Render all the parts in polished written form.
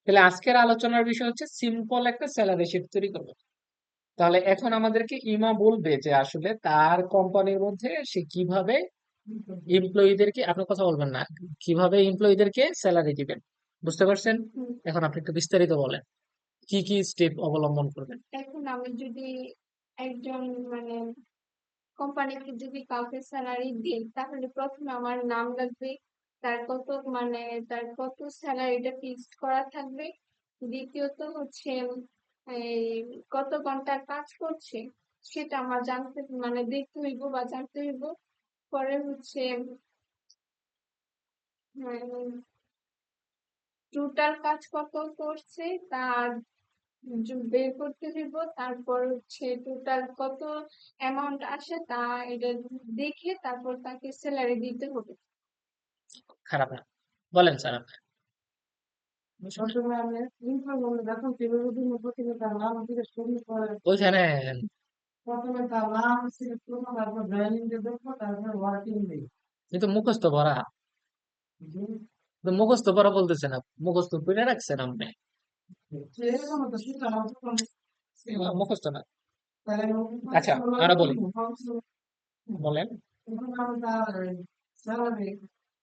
তাহলে আজকের আলোচনার বিষয় হচ্ছে সিম্পল একটা স্যালারি শিট তৈরি করবো। তাহলে এখন আমাদেরকে ইমা বলবে যে আসলে তার কোম্পানির মধ্যে সে কিভাবে এমপ্লয়ীদেরকে, আপনি কথা বলবেন না, কিভাবে এমপ্লয়ীদেরকে স্যালারি দিবেন। বুঝতে পারছেন? হুম। এখন আপনি একটু বিস্তারিত বলেন কি কি স্টেপ অবলম্বন করবেন। এখন আমি যদি একজন মানে কোম্পানিকে যদি কাউকে স্যালারি দিই, তাহলে প্রথমে আমার নাম লাগবে, তার কত মানে তার কত স্যালারিটা ফিক্সড করা থাকবে। দ্বিতীয়ত হচ্ছে এই কত ঘন্টা কাজ করছে সেটা আমার জানতে মানে দেখতে হইব বা জানতে হইব। পরে হচ্ছে টোটাল কাজ কত করছে তার বের করতে হইব। তারপর হচ্ছে টোটাল কত অ্যামাউন্ট আসে তা এটা দেখে তারপর তাকে স্যালারি দিতে হবে। খারাপ না, বলেন স্যার আপনি। প্রথমে আমি ইনফর্ম যখন পেরোদিন প্রথমে তার নাম থেকে শুরু করে ওইখানে প্রথমে তার নাম সিলেক্ট করবো, তারপর জয়েনিং ডে দেখবো, তারপর ওয়ার্কিং ডে। কিন্তু মুখস্থ পড়া, তো মুখস্থ পড়া বলতেছে না, মুখস্থ করে রাখছেন আপনি। এরকম তো সেটা আমার তখন মুখস্থ না। তাহলে আচ্ছা, আমরা বলি, বলেন। আমি তার স্যালারি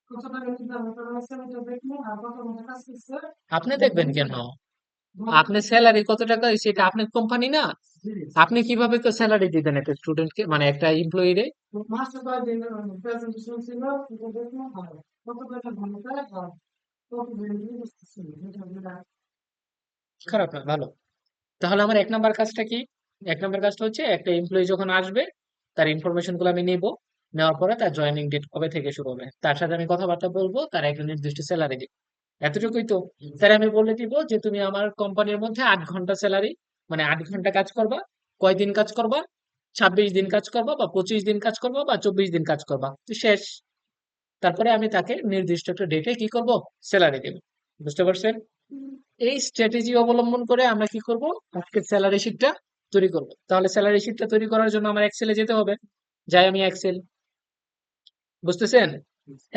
কত টাকা দিতে হবে তার স্যালারিটা দেখবো, আর কত ঘন্টা কাজ করছে আপনি এটা দেখবেন দেখে কেন? আপনি স্যালারি কত টাকা দিচ্ছে এটা আপনার কোম্পানি না? আপনি কিভাবে তো স্যালারি দিবেন একটা স্টুডেন্টকে, মানে একটা এমপ্লয়ি রে? মাসে কয়েকদিন প্রেজেন্টেশন ছিল, এটা দেখবো, আর কত টাকা ঘন্টা আর কত দিন ছিল এটা খারাপ না, ভালো। তাহলে আমার এক নাম্বার কাজটা কি? এক নাম্বার কাজটা হচ্ছে একটা এমপ্লয়ি যখন আসবে তার ইনফরমেশন গুলো আমি নিব। নেওয়ার পরে তার জয়েনিং ডেট কবে থেকে শুরু হবে তার সাথে আমি কথাবার্তা বলবো, তার একটা নির্দিষ্ট স্যালারি দিব। এতটুকুই তো। তাহলে আমি বলে দিব যে তুমি আমার কোম্পানির মধ্যে 8 ঘন্টা স্যালারি, মানে 8 ঘন্টা কাজ করবা। কয়দিন কাজ করবা? 26 দিন কাজ করবা, বা 25 দিন কাজ করবা, বা 24 দিন কাজ করবা, তো শেষ। তারপরে আমি তাকে নির্দিষ্ট একটা ডেটে কি করব? স্যালারি দেব। বুঝতে পারছেন? এই স্ট্র্যাটেজি অবলম্বন করে আমরা কি করব? আজকে স্যালারি শিটটা তৈরি করব। তাহলে স্যালারি শিটটা তৈরি করার জন্য আমার এক্সেলে যেতে হবে। যাই আমি এক্সেল, বুঝতেছেন?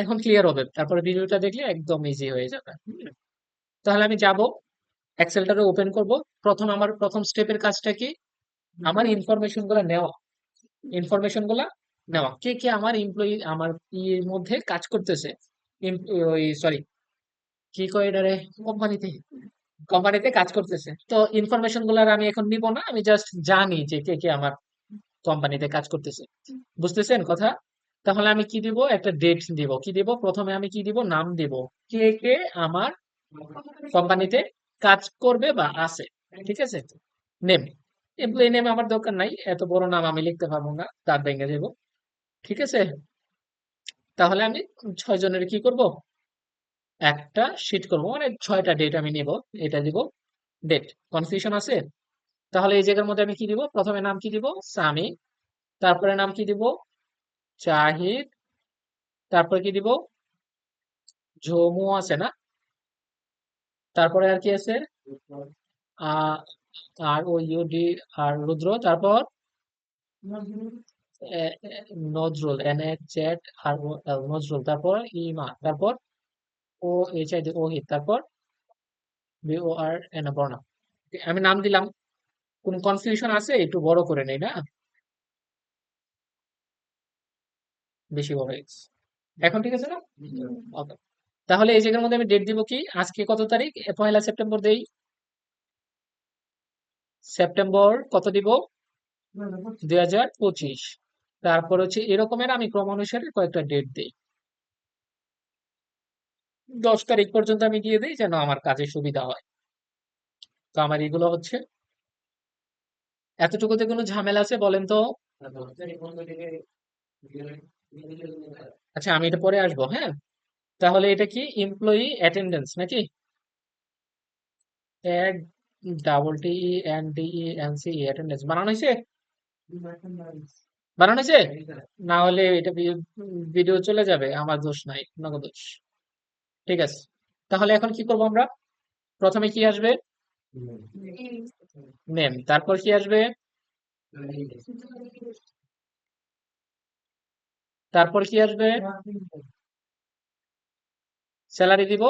এখন ক্লিয়ার হবে, তারপরে ভিডিওটা দেখলে একদম ইজি হয়ে যাবে। তাহলে আমি যাব, এক্সেলটাকে ওপেন করব। আমার প্রথম স্টেপের কাজটা কি? আমার ইনফরমেশন গুলো নেওয়া। ইনফরমেশন গুলা নেওয়া, কে কে আমার এমপ্লয়ি আমার ইয়ের মধ্যে কাজ করতেছে। ওই সরি, কি কয় এটারে, কোম্পানিতে, কোম্পানিতে কাজ করতেছে। তো ইনফরমেশন গুলার আমি এখন নিব না, আমি জাস্ট জানি যে কে কে আমার কোম্পানিতে কাজ করতেছে। বুঝতেছেন কথা? তাহলে আমি কি দিব? একটা ডেট দিব। কি দিব? প্রথমে আমি কি দিব? নাম দিব। কে কে আমার কোম্পানিতে কাজ করবে বা আছে। ঠিক আছে? নেম, এমপ্লয়ি নেম আমার দরকার নাই, এত বড় নাম আমি লিখতে পারবো না, তার ভেঙে দেবো। ঠিক আছে? তাহলে আমি 6 জনের কি করব? একটা শিট করব, মানে 6টা ডেট আমি নেব। এটা দিব ডেট। কনফিউশন আছে? তাহলে এই জায়গার মধ্যে আমি কি দিব? প্রথমে নাম কি দিব? সামি। তারপরে নাম কি দিব? জাহিদ। তারপরে কি দিব? ঝুমু আছে না? তারপরে আর কি আছে? আহ আর ও ইউডি, আর রুদ্র। তারপর নজরুল, এন এইচ জেড, আর ও এল, নজরুল। তারপর ইমা। তারপর ও এইচ আই ডি, ওহিত। তারপর বি ও আর এন বর্ণা। আমি নাম দিলাম। কোন কনফিউশন আছে? একটু বড় করে নেই না? বেশি বড় হয়ে গেছে। এখন ঠিক আছে না? Okay. তাহলে এই জায়গার মধ্যে আমি ডেট দিব কি? আজকে কত তারিখ? 1লা সেপ্টেম্বর দেই। সেপ্টেম্বর কত দিব? 2025। তারপর হচ্ছে এরকমের আমি ক্রমানুসারে কয়েকটা ডেট দেই। 10 তারিখ পর্যন্ত আমি দিয়ে দিই যেন আমার কাজে সুবিধা হয়। তো আমার এগুলো হচ্ছে, এতটুকুতে কোনো ঝামেলা আছে বলেন তো? আচ্ছা, আমি এটা পরে আসবো, হ্যাঁ। তাহলে এটা কি এমপ্লয়ি অ্যাটেন্ডেন্স নাকি? এড, double T E N D E N C attendance বানানো হয়েছে? বানানো হয়েছে? না হলে এটা ভিডিও চলে যাবে, আমার দোষ নাই, আপনাকে দোষ। ঠিক আছে, তাহলে এখন কি করবো আমরা? প্রথমে কি আসবে? নেম। তারপর কি আসবে? তারপর কি আসবে? স্যালারি দিব।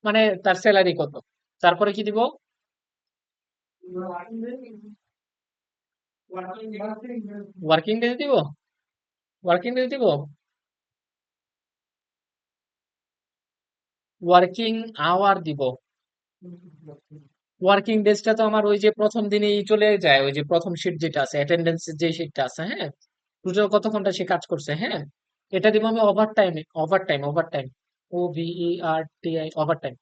মানে তার স্যালারি কত, তারপরে কি দিব? ওয়ার্কিং ডে দিব, ওয়ার্কিং ডে দিব, ওয়ার্কিং আওয়ার দিব। ওয়ার্কিং ডেজটা তো আমার ওই যে প্রথম দিনেই চলে যায়, ওই যে প্রথম শিট যেটা আছে, অ্যাটেন্ডেন্স যে শিটটা আছে, হ্যাঁ, টোটাল কত ঘন্টা সে কাজ করছে, হ্যাঁ, এটা দিব আমি ওভার টাইমে, over time, over time, OVERTI, over time.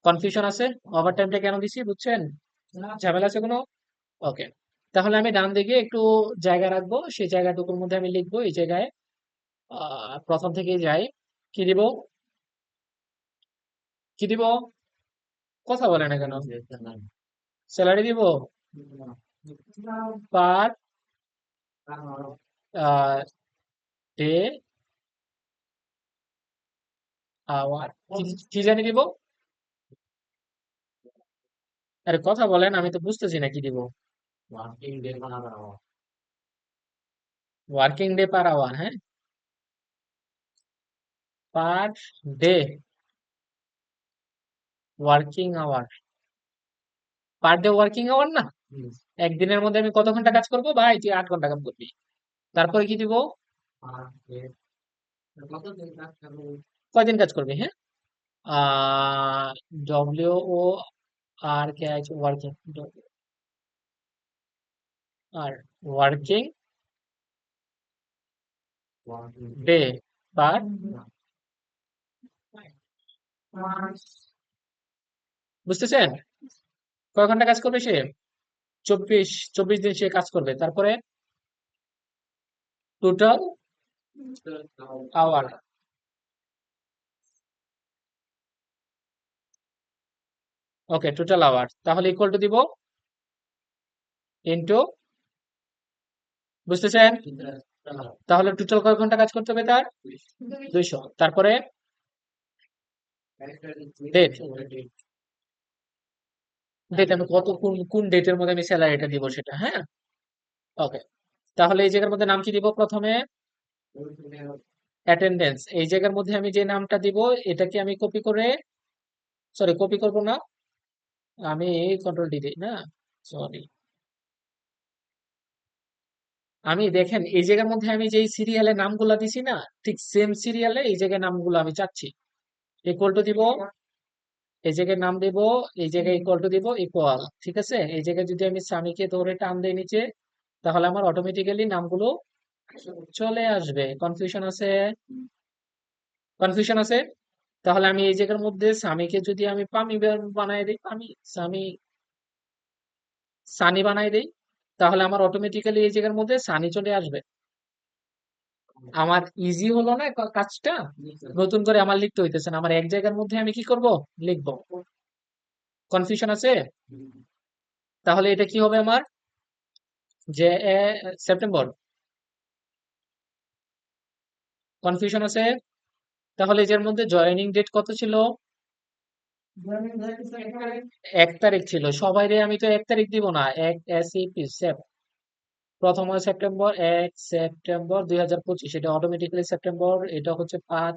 Confusion আছে? ওভার টাইমটা কেন দিছি বুঝছেন? ঝামেলা আছে কোনো? ওকে, তাহলে আমি ডান দিকে একটু জায়গা রাখবো, সেই জায়গাটুকুর মধ্যে আমি লিখবো এই জায়গায় প্রথম থেকেই যাই, কি দিব, কি দিব, কথা বলে না কেন? স্যালারি দিব, পার ডে আওয়ার, কি জানি দিব? আরে কথা বলেন, আমি তো বুঝতেছি না কি দিব। ওয়ার্কিং ডে পার আওয়ার, হ্যাঁ, per day working hour, per day working hour না, একদিনের মধ্যে আমি কত ঘন্টা কাজ করবো ভাই? তুই 8 ঘন্টা কাজ করবি। তারপরে কি দিব? কয়দিন কাজ করবি, হ্যাঁ, WORK working, are working day per, বুঝতেছেন? কয় ঘন্টা কাজ করবে সে? 24 দিন সে কাজ করবে, তারপরে টোটাল আওয়ার, ওকে, টোটাল আওয়ার, তাহলে ইকুয়াল টু দিব ইন্টু, বুঝতেছেন? তাহলে টোটাল কয় ঘন্টা কাজ করতে হবে তার? 200, তারপরে ডেট, ডেট আমি কত, কোন কোন ডেটের মধ্যে আমি স্যালারিটা দিব সেটা, হ্যাঁ, ওকে, তাহলে এই জায়গার মধ্যে নাম কি দিব প্রথমে? অ্যাটেন্ডেন্স, এই জায়গার মধ্যে আমি যে নামটা দিব এটাকে আমি কপি করে, সরি কপি করব না, আমি কন্ট্রোল ডি দিই না, সরি, আমি দেখেন এই জায়গার মধ্যে আমি যেই সিরিয়ালে নামগুলা দিছি না, ঠিক সেম সিরিয়ালে এই জায়গায় নামগুলো আমি চাচ্ছি, ইকুয়াল টু দিব, এই জায়গায় নাম দেব, এই জায়গায় ইকুয়াল টু দিব, ইকুয়াল, ঠিক আছে, এই জায়গায় যদি আমি সামিকে ধরে টান দেই নিচে, তাহলে আমার অটোমেটিক্যালি নামগুলো চলে আসবে। কনফিউশন আছে? কনফিউশন আছে? তাহলে আমি এই জায়গার মধ্যে সামিকে যদি আমি পামি বানাই দিই, পামি, সামি, সানি বানাই দেই, তাহলে আমার অটোমেটিক্যালি এই জায়গার মধ্যে সানি চলে আসবে। আমার ইজি হলো না কাজটা? নতুন করে আমার লিখতে হইতেছে না, আমার এক জায়গার মধ্যে আমি কি করব, লিখবো। কনফিউশন আছে? তাহলে এটা কি হবে আমার, যে সেপ্টেম্বর, কনফিউশন আছে? তাহলে এর মধ্যে জয়েনিং ডেট কত ছিল? 1 তারিখ ছিল, সবাই রে আমি তো 1 তারিখ দিব না, 1 SEP প্রথম হয় সেপ্টেম্বর, 1 সেপ্টেম্বর 2025, এটা অটোমেটিক্যালি সেপ্টেম্বর, এটা হচ্ছে 5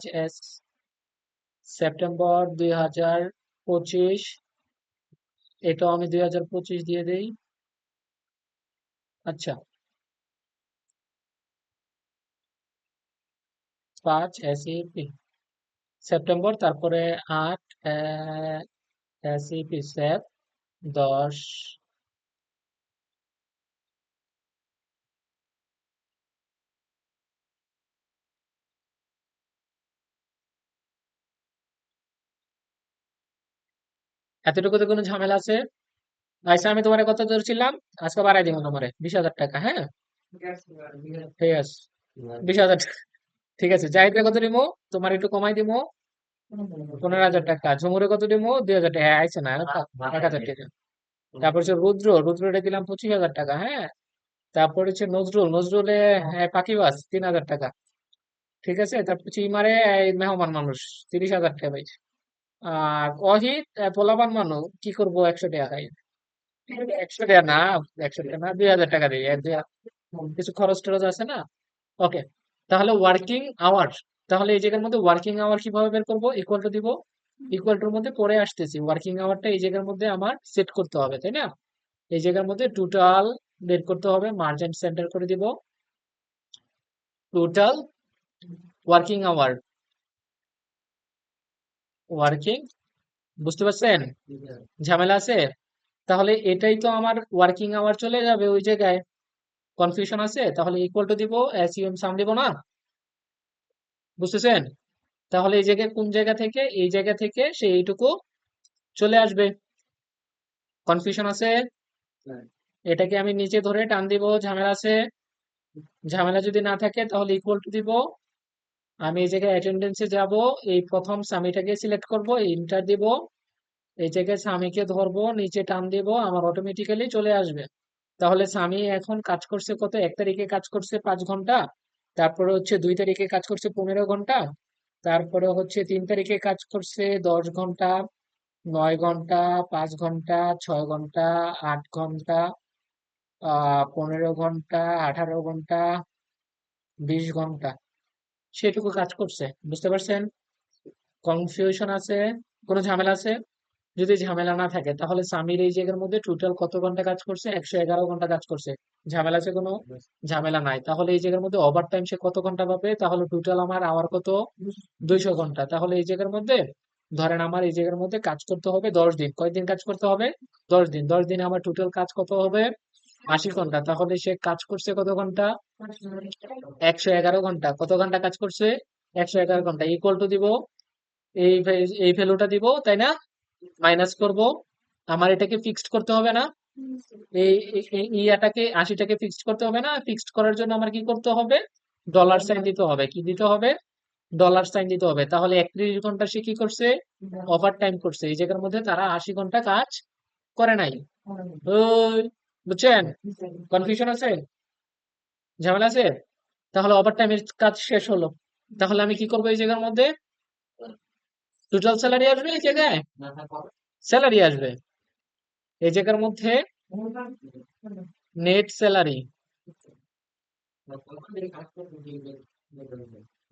সেপ্টেম্বর 2025, এটাও আমি 2025 দিয়ে দেই। আচ্ছা, 5 SEP সেপ্টেম্বর, তারপরে 8 SEP সেপ 10, এতটুকুতে কোনো ঝামেলা আছে? আচ্ছা, আমি তোমার কত ধরছিলাম, আজকে বাড়াই দিব তোমারে 20,000 টাকা, হ্যাঁ, ঠিক আছে, 20,000 টাকা, ঠিক আছে, জাহিদরে কত দিব? তোমার একটু কমাই দিব, 15,000 টাকা, ঝুমুরে কত দিব? 2,000 টাকা, হ্যাঁ, আইছে না, 1,000 টাকা। তারপর হচ্ছে রুদ্রে দিলাম 25,000 টাকা, হ্যাঁ, তারপর হচ্ছে নজরুলে, হ্যাঁ, পাখিবাজ 3,000 টাকা, ঠিক আছে, তারপর হচ্ছে ইমারে এই মেহমান মানুষ 30,000 টাকা পাইছে। আর অহিত পোলাপান মানুষ কি করবো, 100 টাকা খাই, 100 টাকা না, 100 টাকা না, 2,000 টাকা দিই, কিছু খরচ টরচ আছে না, ওকে, তাহলে ওয়ার্কিং আওয়ার, তাহলে এই জায়গার মধ্যে ওয়ার্কিং আওয়ার কিভাবে বের করবো, ইকুয়াল টু দিব ইকুয়াল টুর মধ্যে পরে আসতেছি, ওয়ার্কিং আওয়ারটা এই জায়গার মধ্যে আমার সেট করতে হবে, তাই না? এই জায়গার মধ্যে টোটাল বের করতে হবে, মার্জেন্ট সেন্টার করে দিব টোটাল ওয়ার্কিং আওয়ার, ওয়ার্কিং, বুঝতে পারছেন ঝামেলা আছে? তাহলে এটাই তো আমার ওয়ার্কিং আওয়ার চলে যাবে ওই জায়গায়, কনফিউশন আছে? তাহলে ইকুয়াল টু দিব, এসইউএম সাম দিব না, বুঝতেছেন? তাহলে এই জায়গায় কোন জায়গা থেকে, এই জায়গা থেকে সে এইটুকু চলে আসবে, কনফিউশন আছে? এটাকে আমি নিচে ধরে টান দিব, ঝামেলা আছে? ঝামেলা যদি না থাকে তাহলে ইকুয়াল টু দিব, আমি এই জায়গায় অ্যাটেন্ডেন্সে যাব, এই প্রথম সামিটাকে সিলেক্ট করব, ইন্টার দিব, এই জায়গায় সামিকে ধরবো, নিচে টান দিব, আমার অটোমেটিক্যালি চলে আসবে। তাহলে সামি এখন কাজ করছে কত, 1 তারিখে কাজ করছে 5 ঘন্টা, তারপরে হচ্ছে 2 তারিখে কাজ করছে 15 ঘন্টা, তারপরে হচ্ছে 3 তারিখে কাজ করছে 10 ঘন্টা, 9 ঘন্টা, 5 ঘন্টা, 6 ঘন্টা, 8 ঘন্টা, 15 ঘন্টা, 18 ঘন্টা, 20 ঘন্টা, সেটুকু কাজ করছে, বুঝতে পারছেন? কনফিউশন আছে? কোনো ঝামেলা আছে? যদি ঝামেলা না থাকে তাহলে সামির এই জায়গার মধ্যে টোটাল কত ঘন্টা কাজ করছে, 111 ঘন্টা কাজ করছে, ঝামেলা আছে কোনো? ঝামেলা নাই। তাহলে এই জায়গার মধ্যে ওভার টাইম সে কত ঘন্টা পাবে, তাহলে টোটাল আমার আওয়ার কত, 200 ঘন্টা। তাহলে এই জায়গার মধ্যে ধরেন আমার এই জায়গার মধ্যে কাজ করতে হবে 10 দিন, কয়দিন কাজ করতে হবে, 10 দিন, 10 দিনে আমার টোটাল কাজ কত হবে, 80 ঘন্টা। তাহলে সে কাজ করছে কত ঘন্টা, 111 ঘন্টা। কত ঘন্টা কাজ করছে, 111 ঘন্টা, ইকুয়াল টু দিব, এই ভ্যালুটা দিব, তাই না? মাইনাস করব, আমার এটাকে ফিক্সড করতে হবে না, ইয়াটাকে 80টাকে ফিক্সড করতে হবে না? ফিক্সড করার জন্য আমার কি করতে হবে, ডলার সাইন দিতে হবে, কি দিতে হবে, ডলার সাইন দিতে হবে। তাহলে 31 ঘন্টা সে কি করছে, ওভার টাইম করছে, এই জায়গার মধ্যে তারা 80 ঘন্টা কাজ করে নাই। ওই, বুঝছেন? কনফিউশন আছে? ঝামেলা আছে? তাহলে ওভার টাইমের কাজ শেষ হলো। তাহলে আমি কি করবো এই জায়গার মধ্যে, টোটাল স্যালারি আসবে এই জায়গায়, স্যালারি আসবে এই জায়গার মধ্যে, নেট স্যালারি,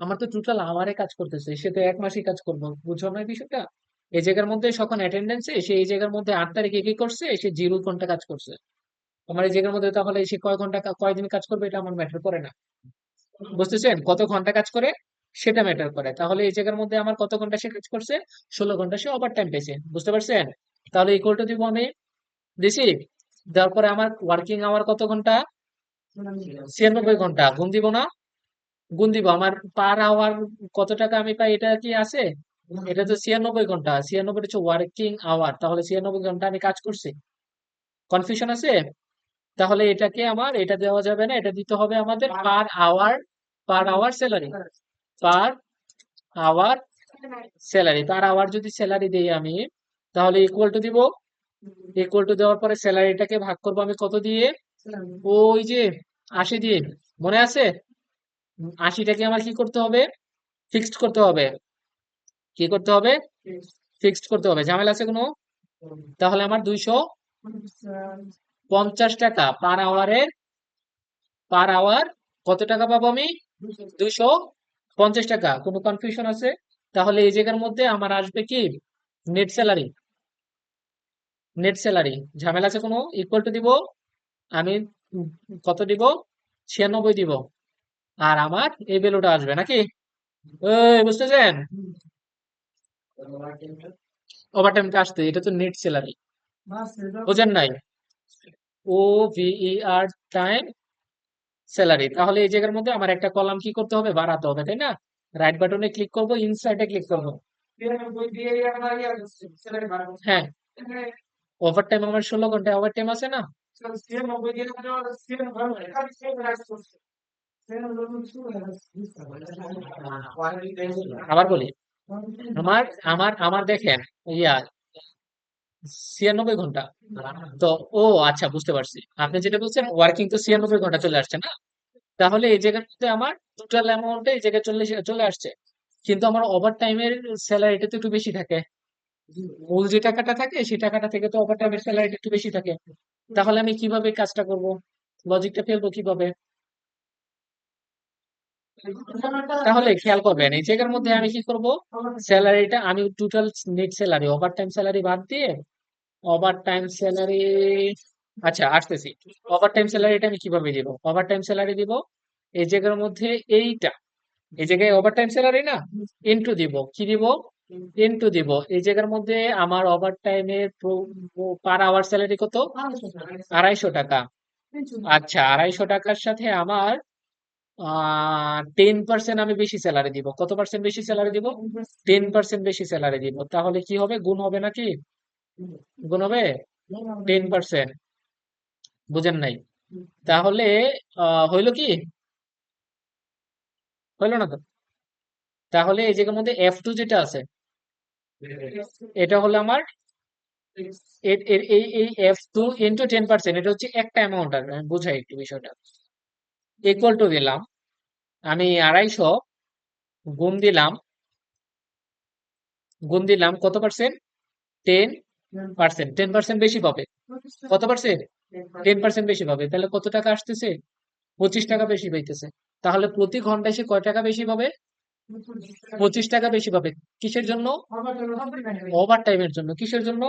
আমার তো টোটাল আওয়ারে কাজ করতেছে, সে তো 1 মাসই কাজ করবো, বুঝো না এই বিষয়টা? এই জায়গার মধ্যে যখন অ্যাটেন্ডেন্সে সে এই জায়গার মধ্যে 8 তারিখে কি করছে, সে 0 ঘন্টা কাজ করছে, আমার এই জায়গার মধ্যে তাহলে সে কয় ঘন্টা কয়দিন কাজ করবে এটা আমার ম্যাটার করে না, বুঝতেছেন? কত ঘন্টা কাজ করে সেটা ম্যাটার করে। তাহলে এই জায়গার মধ্যে আমার কত ঘন্টা সে কাজ করছে, 16 ঘন্টা সে ওভার টাইম পেয়েছে, বুঝতে পারছেন? তাহলে ইকুয়াল টু দিব আমি, দিছি, দেওয়ার পরে আমার ওয়ার্কিং আওয়ার কত ঘন্টা, 96 ঘন্টা, গুণ দিব না, গুণ দিব, আমার পার আওয়ার কত টাকা আমি পাই, এটা কি আছে? এটা তো 96 ঘন্টা, 96 হচ্ছে ওয়ার্কিং আওয়ার, তাহলে 96 ঘন্টা আমি কাজ করছি, কনফিউশন আছে? তাহলে এটাকে আমার এটা দেওয়া যাবে না, এটা দিতে হবে আমাদের per hour, per hour salary, per hour salary, per hour যদি স্যালারি দেই আমি, তাহলে ইকুয়াল টু দিব, ইকুয়াল টু দেওয়ার পরে স্যালারিটাকে ভাগ করবো আমি কত দিয়ে, ওই যে 80 দিয়ে, মনে আছে? 80টাকে আমার কি করতে হবে, ফিক্সড করতে হবে, কি করতে হবে, ফিক্সড করতে হবে, ঝামেলা আছে কোনো? তাহলে আমার 250 টাকা পার আওয়ারের, পার আওয়ার কত টাকা পাবো আমি, 250 টাকা। কোনো কনফিউশন আছে? তাহলে এই জায়গার মধ্যে আমার আসবে কি, নেট স্যালারি, নেট স্যালারি, ঝামেলা আছে কোনো? ইকুয়াল টু দিব, আমি উম কত দিব, 96 দিব, আর আমার এই ভ্যালুটা আসবে নাকি, ওই বুঝতেছেন? ওভারটাইমটা আসতে, এটা তো নেট স্যালারি, বুঝেন নাই? ও ভিইআর টাইম স্যালারি। তাহলে এই জায়গার মধ্যে আমার একটা কলাম কি করতে হবে, বাড়াতে হবে, তাই না? রাইট বাটনে ক্লিক করব, ইনসার্টে ক্লিক করব, হ্যাঁ, ওভারটাইম আমার 16 ঘন্টা ওভারটাইম আছে না? আবার বলি, আমার আমার আমার দেখেন, ইয়া 96 ঘন্টা, তো ও আচ্ছা, বুঝতে পারছি, আপনি যেটা বলছেন ওয়ার্কিং তো 96 ঘন্টা চলে আসছে না? তাহলে এই জায়গার মধ্যে আমার টোটাল অ্যামাউন্টে এই জায়গায় চলে চলে আসছে, কিন্তু আমার ওভার টাইমের স্যালারিটা তো একটু বেশি থাকে, মূল যে টাকাটা থাকে সেই টাকাটা থেকে তো ওভার টাইমের স্যালারিটা একটু বেশি থাকে। তাহলে আমি কিভাবে কাজটা করব, লজিকটা ফেলবো কিভাবে? তাহলে খেয়াল করবেন এই জায়গার মধ্যে আমি কি করব, স্যালারিটা আমি total net salary over time salary বাদ দিয়ে ওভার টাইম স্যালারি, আচ্ছা আসতেছি, ওভার টাইম স্যালারিটা আমি কিভাবে দিব, ওভার টাইম স্যালারি দিব এই জায়গার মধ্যে এইটা, এই জায়গায় ওভার টাইম স্যালারি না, ইনটু দিব, কি দিব, ইনটু দিব এই জায়গার মধ্যে আমার ওভার টাইমের পার আওয়ার স্যালারি কত, 250 টাকা। আচ্ছা 250 টাকার সাথে আমার 10% আমি বেশি স্যালারি দিব, কত পার্সেন্ট বেশি স্যালারি দিব, 10% বেশি স্যালারি দিব, তাহলে কি হবে, গুণ হবে নাকি, গুণ হবে 10%, বুঝেন নাই, তাহলে হইলো কি, হইলো না তো, তাহলে এই জায়গার মধ্যে F2 যেটা আছে এটা হলো আমার এই F2 ইন্টু 10%, এটা হচ্ছে একটা অ্যামাউন্ট, আর আমি বুঝাই একটু বিষয়টা, ইকুয়াল টু দিলাম আমি 250 গুণ দিলাম, কত পার্সেন্ট, 10%, 10% বেশি পাবে, কত পার্সেন্ট, 10% বেশি পাবে, তাহলে কত টাকা আসতেছে, 25 টাকা বেশি পাইতেছে, তাহলে প্রতি ঘন্টায় সে কয় টাকা বেশি পাবে, 25 টাকা বেশি পাবে, কিসের জন্য, ওভার টাইমের জন্য, কিসের জন্য,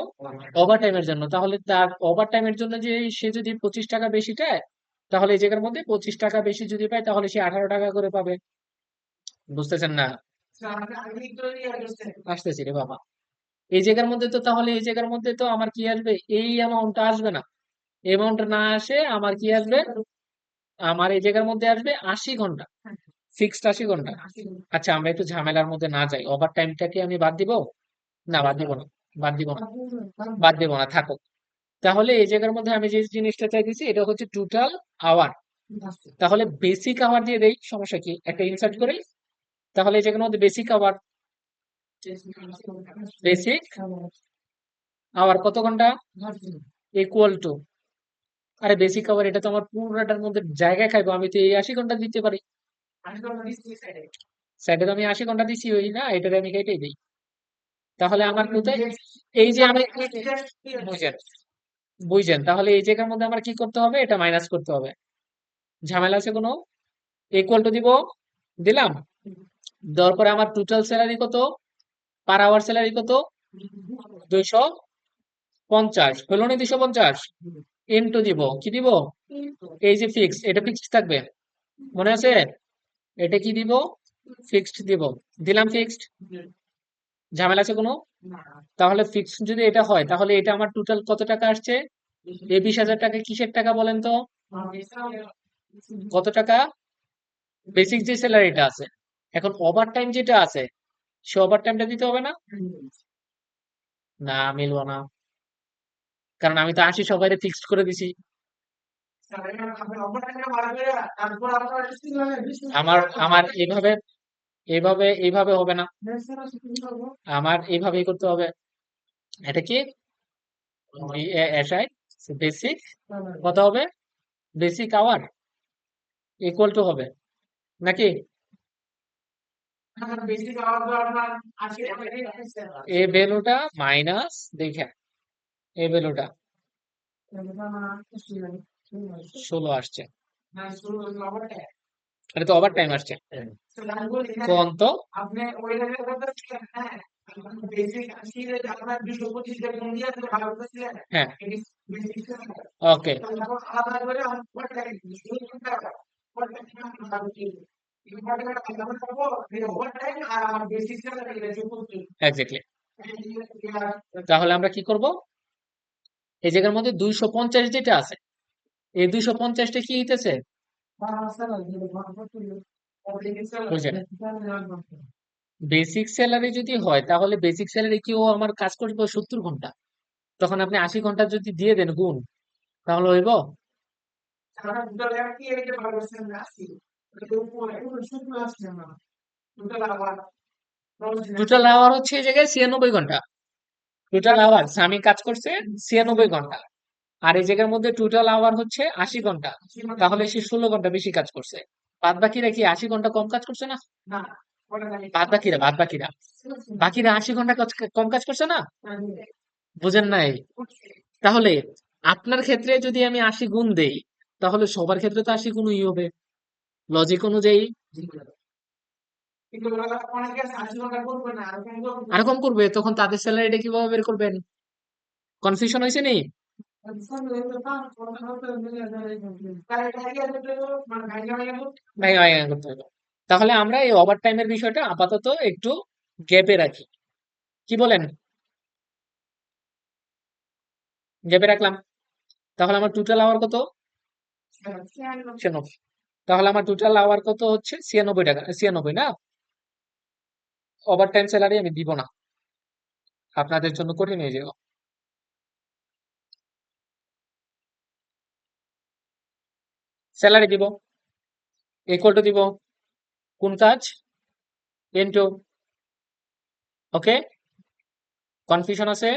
ওভার টাইমের জন্য, তাহলে তার ওভার টাইমের জন্য যে সে যদি 25 টাকা বেশি পায়, তাহলে এই জায়গার মধ্যে 25 টাকা বেশি যদি পায় তাহলে সে 18 টাকা করে পাবে, বুঝতেছেন না, আসতেছি রে বাবা, এই জায়গার মধ্যে তো তাহলে এই জায়গার মধ্যে তো আমার কি আসবে, এই অ্যামাউন্টটা আসবে না, অ্যামাউন্টটা না আসে আমার কি আসবে, আমার এই জায়গার মধ্যে আসবে 80 ঘন্টা, ফিক্সড 80 ঘন্টা। আচ্ছা আমরা একটু ঝামেলার মধ্যে না যাই, ওভার টাইমটাকে আমি বাদ দিব, না বাদ দিব না, বাদ দিব না, বাদ দিব না, থাকো, তাহলে এই জায়গার মধ্যে আমি যে জিনিসটা চাইতেছি এটা হচ্ছে টোটাল আওয়ার, তাহলে বেসিক আওয়ার দিয়ে দেই, সমস্যা কি, একটা ইনসার্ট করি, তাহলে এই জায়গার মধ্যে বেসিক আওয়ার, বেসিক আওয়ার কত ঘন্টা, ইকুয়াল টু, আরে বেসিক আওয়ার এটা তো আমার পুরোটার মধ্যে জায়গায় খাইবো, আমি তো এই 80 ঘন্টা দিতে পারি, সাইডে তো আমি 80 ঘন্টা দিছি ওই না, এটার আমি কেটেই দিই, তাহলে আমার কোথায়, এই যে আমি, বুঝেন, বুঝছেন, তাহলে এই জায়গার মধ্যে আমার কি করতে হবে, এটা মাইনাস করতে হবে, ঝামেলা আছে কোনো, ইকুয়াল টু দিব, দিলাম, দেওয়ার পরে আমার টোটাল স্যালারি কত, পার আওয়ার স্যালারি কত, 250, হলো না 250, ইনটু দিব, কি দিব, এই যে ফিক্সড, এটা ফিক্সড থাকবে, মনে আছে, এটা কি দিব, ফিক্সড দিব, দিলাম ফিক্সড, ঝামেলা আছে কোনো, তাহলে ফিক্সড যদি এটা হয় তাহলে এটা আমার টোটাল কত টাকা আসছে, এই 20,000 টাকা কিসের টাকা বলেন তো, কত টাকা, বেসিক যে স্যালারিটা আছে, এখন ওভার টাইম যেটা আছে সে ওভার টাইমটা দিতে হবে না, না মিলবো না, কারণ আমি তো 80 সবাই ফিক্সড করে দিছি, আমার আমার এইভাবে এইভাবে হবে না, আমার এইভাবেই করতে হবে, এটা কি এসআই, বেসিক কত হবে, বেসিক আওয়ার ইকুয়াল টু হবে নাকি, এই ভ্যালুটা মাইনাস, দেখেন এই ভ্যালুটা 16 আসছে, এটা তো ওভার টাইম আসছে, কোন তো, হ্যাঁ, ওকে, এক্স্যাক্টলি, তাহলে আমরা কি করব, এই জায়গার মধ্যে 250 যেটা আছে এই 250টা কি হইতেছে, বুঝছেন, বেসিক স্যালারি যদি হয় তাহলে বেসিক স্যালারি কি ও আমার কাজ করবে 70 ঘন্টা, তখন আপনি 80 ঘন্টা যদি দিয়ে দেন গুণ, তাহলে হইব, টোটাল আওয়ার হচ্ছে এই জায়গায় 96 ঘন্টা, টোটাল আওয়ার স্বামী কাজ করছে 96 ঘন্টা, আর এই জায়গার মধ্যে টোটাল আওয়ার হচ্ছে 80 ঘন্টা, তাহলে সে 16 ঘন্টা বেশি কাজ করছে, বাদ বাকিরা কি 80 ঘন্টা কম কাজ করছে না, বাদ বাকিরা বাকিরা 80 ঘন্টা কম কাজ করছে না, বুঝেন নাই, তাহলে আপনার ক্ষেত্রে যদি আমি 80 গুণ দেই তাহলে সবার ক্ষেত্রে তো 80 গুণই হবে, লজিক অনুযায়ী, আরো কম করবে, তখন তাদের স্যালারিটা কিভাবে বের করবেন? কনফিউশন হয়েছে নি? ভাইয়া ভাইয়া করতে হবে। তাহলে আমরা এই ওভার টাইমের বিষয়টা আপাতত একটু গ্যাপে রাখি, কি বলেন? গ্যাপে রাখলাম। তাহলে আমার টোটাল আওয়ার কত? 96। তাহলে আমার টোটাল আওয়ার কত হচ্ছে? 96 টাকা, 96 না? ওভার টাইম স্যালারি আমি দিব না, আপনাদের জন্য কঠিন হয়ে যাবে। স্যালারি দিব, ইকুয়াল টু দিব কোন কাজ? ইনটু। ওকে, কনফিউশন আছে?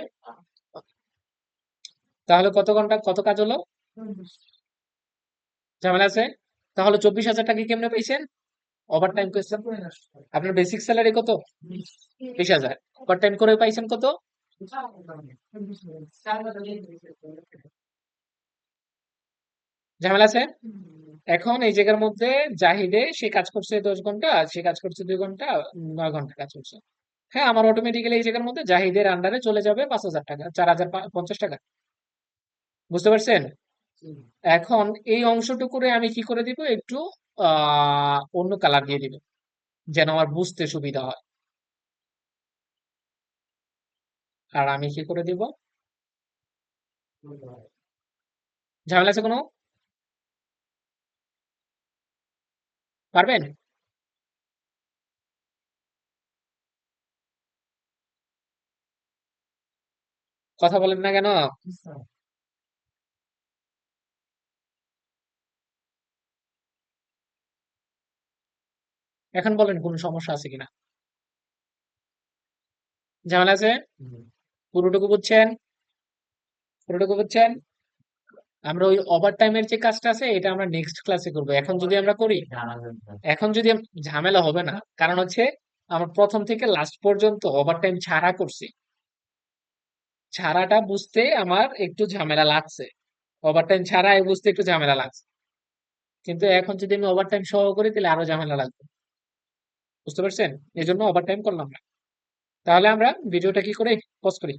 তাহলে কত ঘন্টা কত কাজ হলো? ঝামেলা আছে? তাহলে 24,000 টাকা কেমনে পাইছেন? ওভার টাইম করছেন। আপনার বেসিক স্যালারি কত? 20,000। ওভার টাইম করে পাইছেন কত? ঝামেলা আছে? এখন এই জায়গার মধ্যে জাহিদে সে কাজ করছে 10 ঘন্টা, সে কাজ করছে 2 ঘন্টা, 9 ঘন্টা কাজ করছে। হ্যাঁ, আমার অটোমেটিক্যালি এই জায়গার মধ্যে জাহিদের আন্ডারে চলে যাবে 5,000 টাকা, 4,050 টাকা। বুঝতে পারছেন? এখন এই অংশটুকুরে আমি কি করে দিব, একটু অন্য কালার দিয়ে দিব, যেন আমার বুঝতে সুবিধা হয়। আর আমি কি করে দিব? ঝামেলা আছে কোনো? পারবেন? কথা বলেন না কেন? এখন বলেন কোনো সমস্যা আছে কিনা? ঝামেলা আছে? পুরোটুকু বুঝছেন? পুরোটুকু বুঝছেন? আমরা ওই ওভার টাইমের যে কাজটা আছে এটা আমরা নেক্সট ক্লাসে করবো। এখন যদি আমরা করি, এখন যদি ঝামেলা হবে না, কারণ হচ্ছে আমরা প্রথম থেকে লাস্ট পর্যন্ত ওভার টাইম ছাড়া করছি। ছাড়াটা বুঝতে আমার একটু ঝামেলা লাগছে, ওভার টাইম ছাড়া বুঝতে একটু ঝামেলা লাগছে, কিন্তু এখন যদি আমি ওভার টাইম সহ করি তাহলে আরো ঝামেলা লাগবে। বুঝতে পারছেন? এই জন্য ওভার টাইম করলাম না। তাহলে আমরা ভিডিওটা কি করে পজ করি।